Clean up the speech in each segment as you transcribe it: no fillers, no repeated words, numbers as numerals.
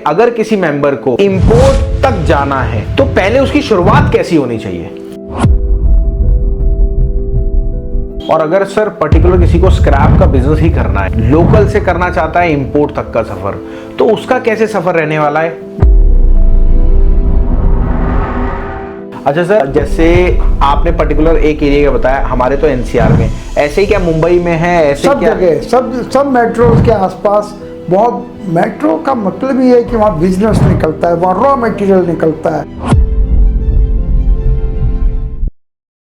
अगर किसी मेंबर को इंपोर्ट तक जाना है तो पहले उसकी शुरुआत कैसी होनी चाहिए। और अगर सर पर्टिकुलर किसी को स्क्रैप का बिजनेस ही करना है, लोकल से करना चाहता है इंपोर्ट तक का सफर, तो उसका कैसे सफर रहने वाला है। अच्छा सर, जैसे आपने पर्टिकुलर एक एरिया का बताया, हमारे तो एनसीआर में, ऐसे ही क्या मुंबई में है, ऐसे सब क्या जगह, सब मेट्रोज के आसपास बहुत। मेट्रो का मतलब ही है कि वहाँ बिजनेस निकलता है, वहाँ रॉ मटेरियल निकलता है।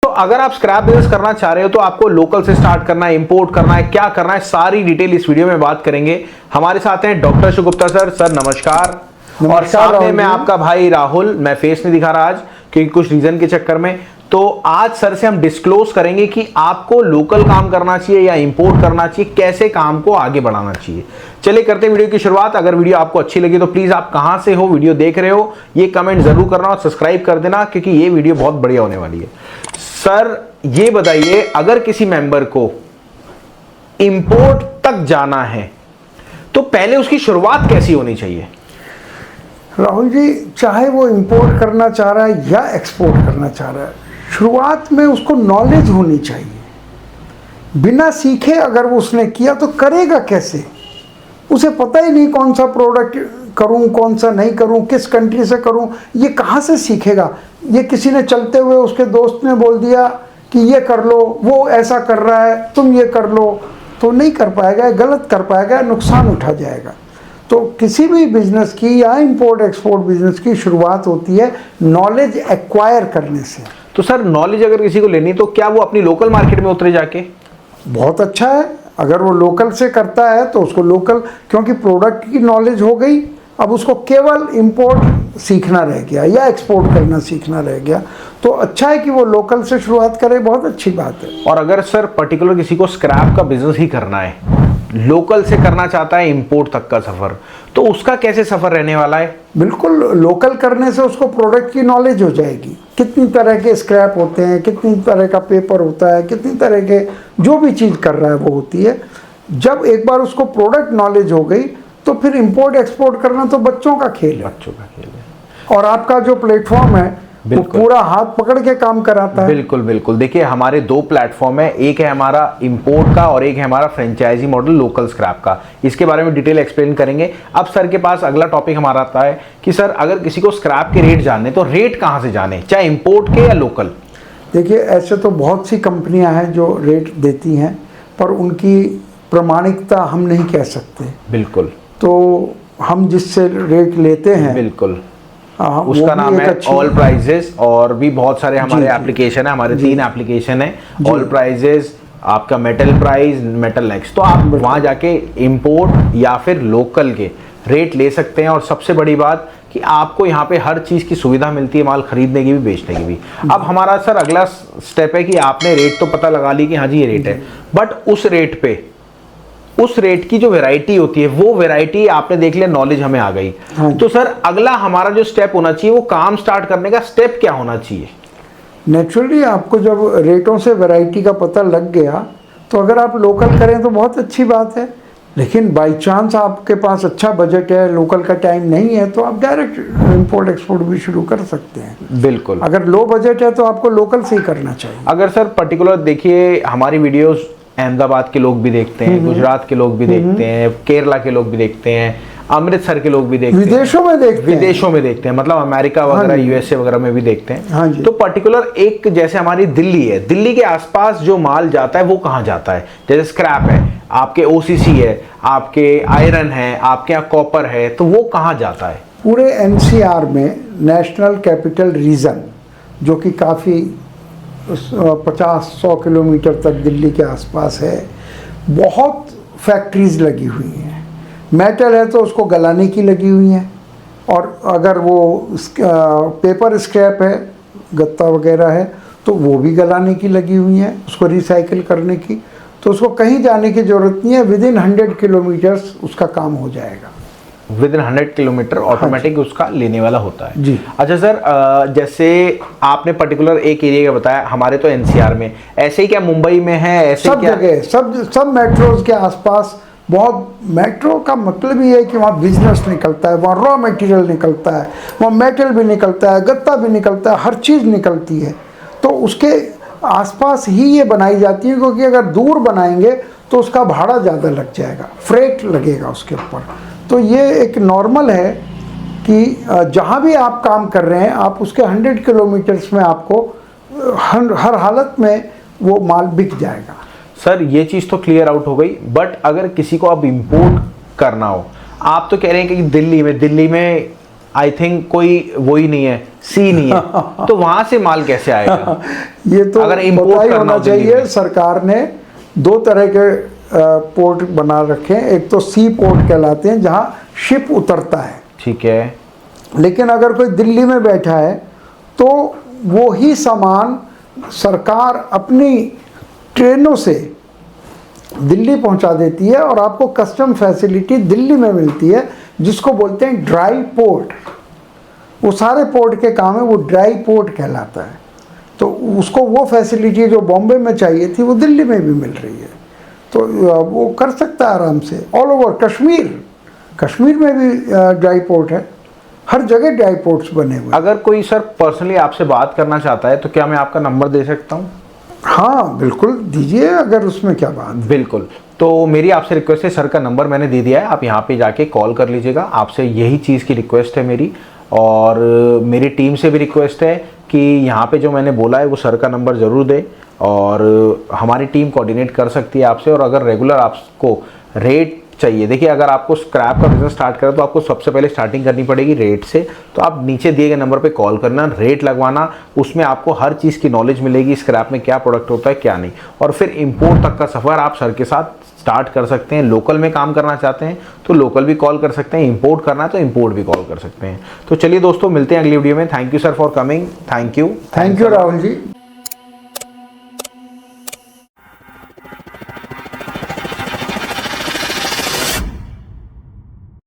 तो अगर आप स्क्रैप बिजनेस करना चाह रहे हो तो आपको लोकल से स्टार्ट करना है, इंपोर्ट करना है, क्या करना है, सारी डिटेल इस वीडियो में बात करेंगे। हमारे साथ हैं doctor Shiv Gupta sir. Sir नमस्कार। और सामने में आपका भाई राहुल, मैं फेस नहीं दिखा रहा आज क्योंकि कुछ रीजन के चक्कर में। तो आज सर से हम डिस्क्लोज करेंगे कि आपको लोकल काम करना चाहिए या इंपोर्ट करना चाहिए, कैसे काम को आगे बढ़ाना चाहिए। चलिए करते हैं वीडियो की शुरुआत। अगर वीडियो आपको अच्छी लगी तो प्लीज आप कहां से हो, वीडियो देख रहे हो, ये कमेंट जरूर करना और सब्सक्राइब कर देना क्योंकि ये वीडियो बहुत बढ़िया होने वाली है। सर ये बताइए, अगर किसी मेंबर को इंपोर्ट तक जाना है तो पहले उसकी शुरुआत कैसी होनी चाहिए। राहुल जी, चाहे वो इंपोर्ट करना चाह रहा है या एक्सपोर्ट करना चाह रहा है, शुरुआत में उसको नॉलेज होनी चाहिए। बिना सीखे अगर वो उसने किया तो करेगा कैसे। उसे पता ही नहीं कौन सा प्रोडक्ट करूं, कौन सा नहीं करूं, किस कंट्री से करूं, ये कहाँ से सीखेगा। ये किसी ने चलते हुए उसके दोस्त ने बोल दिया कि ये कर लो, वो ऐसा कर रहा है, तुम ये कर लो, तो नहीं कर पाएगा, गलत कर पाएगा, नुकसान उठा जाएगा। तो किसी भी बिजनेस की या इंपोर्ट एक्सपोर्ट बिजनेस की शुरुआत होती है नॉलेज एक्वायर करने से। तो सर नॉलेज अगर किसी को लेनी तो क्या वो अपनी लोकल मार्केट में उतरे जाके। बहुत अच्छा है। अगर वो लोकल से करता है तो उसको लोकल, क्योंकि प्रोडक्ट की नॉलेज हो गई, अब उसको केवल इंपोर्ट सीखना रह गया या एक्सपोर्ट करना सीखना रह गया। तो अच्छा है कि वो लोकल से शुरुआत करे, बहुत अच्छी बात है। और अगर सर पर्टिकुलर किसी को स्क्रैप का बिजनेस ही करना है, लोकल से करना चाहता है इंपोर्ट तक का सफर, तो उसका कैसे सफर रहने वाला है। बिल्कुल, लोकल करने से उसको प्रोडक्ट की नॉलेज हो जाएगी, कितनी तरह के स्क्रैप होते हैं, कितनी तरह का पेपर होता है, कितनी तरह के जो भी चीज़ कर रहा है वो होती है। जब एक बार उसको प्रोडक्ट नॉलेज हो गई तो फिर इंपोर्ट एक्सपोर्ट करना तो बच्चों का खेल है। बच्चों का खेल है। और आपका जो प्लेटफॉर्म है वो पूरा हाथ पकड़ के काम कराता है। बिल्कुल बिल्कुल। देखिए हमारे दो प्लेटफॉर्म है, एक है हमारा इंपोर्ट का और एक है हमारा फ्रेंचाइजी मॉडल लोकल स्क्रैप का। इसके बारे में डिटेल एक्सप्लेन करेंगे। अब सर के पास अगला टॉपिक हमारा आता है कि सर अगर किसी को स्क्रैप के रेट जानने तो रेट कहाँ से जाने, चाहे इंपोर्ट के या लोकल। देखिए ऐसे तो बहुत सी कंपनियां हैं जो रेट देती हैं, पर उनकी प्रमाणिकता हम नहीं कह सकते। बिल्कुल। तो हम जिससे रेट लेते हैं बिल्कुल उसका नाम है ऑल प्राइजेस, और भी बहुत सारे हमारे एप्लीकेशन है, हमारे 3 एप्लीकेशन है। ऑल प्राइजेस, आपका मेटल प्राइस, मेटल नेक्स्ट। तो आप वहां जाके इंपोर्ट या फिर लोकल के रेट ले सकते हैं। और सबसे बड़ी बात कि आपको यहाँ पे हर चीज की सुविधा मिलती है, माल खरीदने की भी, बेचने की भी। अब हमारा सर अगला स्टेप है कि आपने रेट तो पता लगा ली कि हाँ जी ये रेट है, बट उस रेट पे उस रेट की जो वैरायटी होती है वो वैरायटी आपने देख लिया, नॉलेज हमें आ गई। तो सर अगला हमारा जो स्टेप होना चाहिए, वो काम स्टार्ट करने का स्टेप क्या होना चाहिए। नेचुरली आपको जब रेटों से वैरायटी का पता लग गया तो अगर आप लोकल करें तो बहुत अच्छी बात है। लेकिन बाई चांस आपके पास अच्छा बजट है, लोकल का टाइम नहीं है, तो आप डायरेक्ट इंपोर्ट एक्सपोर्ट भी शुरू कर सकते हैं। बिल्कुल। अगर लो बजट है तो आपको लोकल से ही करना चाहिए। अगर सर पर्टिकुलर देखिए, हमारी वीडियोस अहमदाबाद के लोग भी देखते हैं, गुजरात के लोग भी देखते हैं, केरला के लोग भी देखते हैं, अमृतसर के लोग भी देखते हैं, विदेशों में देखते हैं, मतलब अमेरिका वगैरह, यूएसए वगैरह में भी देखते हैं। हाँ जी। तो पर्टिकुलर एक जैसे हमारी दिल्ली है, दिल्ली के आसपास जो माल जाता है वो कहाँ जाता है। जैसे स्क्रैप है, आपके ओसीसी है, आपके आयरन है, आपके यहाँ कॉपर है, तो वो कहाँ जाता है। पूरे एनसीआर में नेशनल कैपिटल रीजन, जो कि काफ़ी 50-100 किलोमीटर तक दिल्ली के आसपास है, बहुत फैक्ट्रीज लगी हुई हैं। मेटल है तो उसको गलाने की लगी हुई हैं, और अगर वो पेपर स्क्रैप है, गत्ता वगैरह है, तो वो भी गलाने की लगी हुई हैं, उसको रिसाइकिल करने की। तो उसको कहीं जाने की ज़रूरत नहीं है, विदिन 100 किलोमीटर्स उसका काम हो जाएगा। विद इन 100 किलोमीटर ऑटोमेटिक उसका लेने वाला होता है जी। अच्छा सर, जैसे आपने पर्टिकुलर एक एरिया का बताया, हमारे तो एनसीआर में, ऐसे ही क्या मुंबई में है, ऐसे सब क्या जगह, सब मेट्रोज के आसपास बहुत मेट्रो का मतलब ही है कि वहाँ बिजनेस निकलता है, वहाँ रॉ मटेरियल निकलता है, वहाँ मेटल भी निकलता है, गत्ता भी निकलता है, हर चीज़ निकलती है। तो उसके आसपास ही ये बनाई जाती है, क्योंकि अगर दूर बनाएंगे तो उसका भाड़ा ज़्यादा लग जाएगा, फ्रेट लगेगा उसके ऊपर। तो ये एक नॉर्मल है कि जहाँ भी आप काम कर रहे हैं आप उसके 100 किलोमीटर्स में आपको हर हालत में वो माल बिक जाएगा। सर ये चीज़ तो क्लियर आउट हो गई, बट अगर किसी को अब इंपोर्ट करना हो, आप तो कह रहे हैं कि दिल्ली में आई थिंक कोई वो ही नहीं है, सी नहीं है, तो वहां से माल कैसे आएगा? ये तो अगर इंपोर्ट करना होना चाहिए। सरकार ने 2 तरह के पोर्ट बना रखे हैं, एक तो सी पोर्ट कहलाते हैं जहां शिप उतरता है, ठीक है, लेकिन अगर कोई दिल्ली में बैठा है तो वो ही सामान सरकार अपनी ट्रेनों से दिल्ली पहुंचा देती है और आपको कस्टम फैसिलिटी दिल्ली में मिलती है, जिसको बोलते हैं ड्राई पोर्ट। वो सारे पोर्ट के काम है, वो ड्राई पोर्ट कहलाता है। तो उसको वो फैसिलिटी जो बॉम्बे में चाहिए थी वो दिल्ली में भी मिल रही है, तो वो कर सकता है आराम से। ऑल ओवर कश्मीर में भी ड्राई पोर्ट है, हर जगह ड्राई पोर्ट्स बने हुए। अगर कोई सर पर्सनली आपसे बात करना चाहता है तो क्या मैं आपका नंबर दे सकता हूँ? हाँ बिल्कुल दीजिए, अगर उसमें क्या बात। बिल्कुल, तो मेरी आपसे रिक्वेस्ट है, सर का नंबर मैंने दे दिया है, आप यहाँ पे जाके कॉल कर लीजिएगा। आपसे यही चीज़ की रिक्वेस्ट है मेरी, और मेरी टीम से भी रिक्वेस्ट है कि यहाँ पे जो मैंने बोला है वो सर का नंबर ज़रूर दे, और हमारी टीम कोऑर्डिनेट कर सकती है आपसे। और अगर रेगुलर आपको रेट चाहिए, देखिए अगर आपको स्क्रैप का बिजनेस स्टार्ट करें तो आपको सबसे पहले स्टार्टिंग करनी पड़ेगी रेट से। तो आप नीचे दिए गए नंबर पे कॉल करना, रेट लगवाना, उसमें आपको हर चीज़ की नॉलेज मिलेगी, स्क्रैप में क्या प्रोडक्ट होता है क्या नहीं, और फिर इंपोर्ट तक का सफ़र आप सर के साथ स्टार्ट कर सकते हैं। लोकल में काम करना चाहते हैं तो लोकल भी कॉल कर सकते हैं, इंपोर्ट करना है तो इंपोर्ट भी कॉल कर सकते हैं। तो चलिए दोस्तों, मिलते हैं अगली वीडियो में। Thank you sir for coming. Thank you Rahul ji.